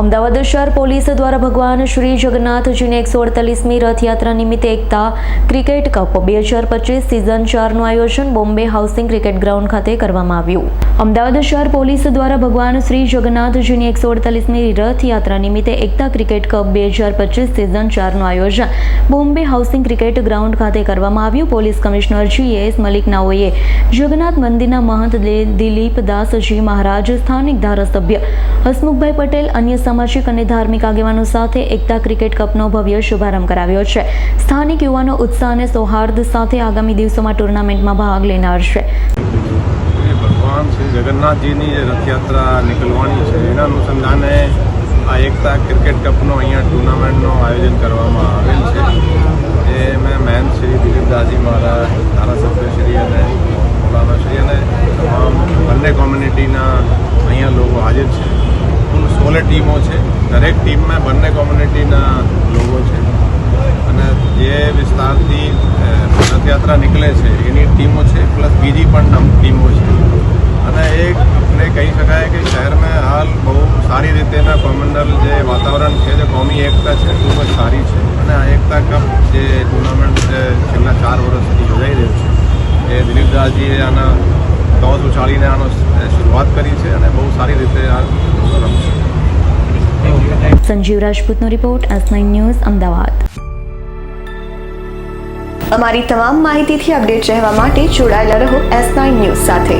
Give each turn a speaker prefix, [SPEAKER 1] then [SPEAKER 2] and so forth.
[SPEAKER 1] અમદાવાદ શહેર પોલીસ દ્વારા ભગવાન શ્રી જગન્નાથજીની 148મી રથયાત્રા નિમિત્તે એકતા ક્રિકેટ કપ 2025 સિઝન 4નું આયોજન બોમ્બે હાઉસિંગ ક્રિકેટ ગ્રાઉન્ડ ખાતે કરવામાં આવ્યું. અમદાવાદ શહેર પોલીસ દ્વારા ભગવાન શ્રી જગન્નાથજીની 148મી રથયાત્રા નિમિત્તે એકતા ક્રિકેટ કપ 2025 સિઝન 4નું આયોજન બોમ્બે હાઉસિંગ ક્રિકેટ ગ્રાઉન્ડ ખાતે કરવામાં આવ્યું. પોલીસ કમિશનર GS મલિક નાઓએ જગન્નાથ મંદિરના મહંત દિલીપ દાસજી મહારાજ, સ્થાનિક ધારાસભ્ય હસમુખભાઈ પટેલ, અન્ય સામાજિક અને ધાર્મિક આગેવાનો સાથે એકતા ક્રિકેટ કપનો ભવ્ય શુભારંભ કરાવ્યો છે. સ્થાનિક યુવાનો ઉત્સાહ અને સૌહાર્દ સાથે આગામી દિવસોમાં ટુર્નામેન્ટમાં ભાગ લેનાર છે.
[SPEAKER 2] ભગવાન શ્રી જગન્નાથજીની જે રથયાત્રા નીકળવાની છે એના અનુસંધાને આ એકતા ક્રિકેટ કપનો અહીંયા ટુર્નામેન્ટનું આયોજન કરવામાં આવેલ છે. એ મેન શ્રી દિલીપદાસજી મહારાજ, ધારાસભ્ય શ્રી અને મૌલાના શ્રી અને તમામ બંને કોમ્યુનિટીના અહીંયા લોકો હાજર છે. કુલ 16 ટીમો છે. દરેક ટીમમાં બંને કોમ્યુનિટીના લોકો છે અને જે વિસ્તારથી રથયાત્રા નીકળે છે એની ટીમો છે, પ્લસ બીજી પણ ટીમો છે. અને એક આપણે કહી શકાય કે શહેરમાં હાલ બહુ સારી રીતેના કોમ્યુનલ જે વાતાવરણ છે, જે કોમી એકતા છે, ખૂબ જ સારી છે. અને આ એકતા કપ જે ટુર્નામેન્ટ છેલ્લા 4 વર્ષથી યોજાઈ રહ્યું છે એ દિલીપદાસજીએ આના ટોસ ઉછાળીને આનો શરૂઆત કરી છે અને બહુ સારી રીતે આ રમશે.
[SPEAKER 1] સંજીવ રાજપૂતનો રિપોર્ટ, S9 ન્યૂઝ, અમદાવાદ.
[SPEAKER 3] અમારી તમામ માહિતીથી અપડેટ રહેવા માટે જોડાયેલા રહો S9 ન્યૂઝ સાથે.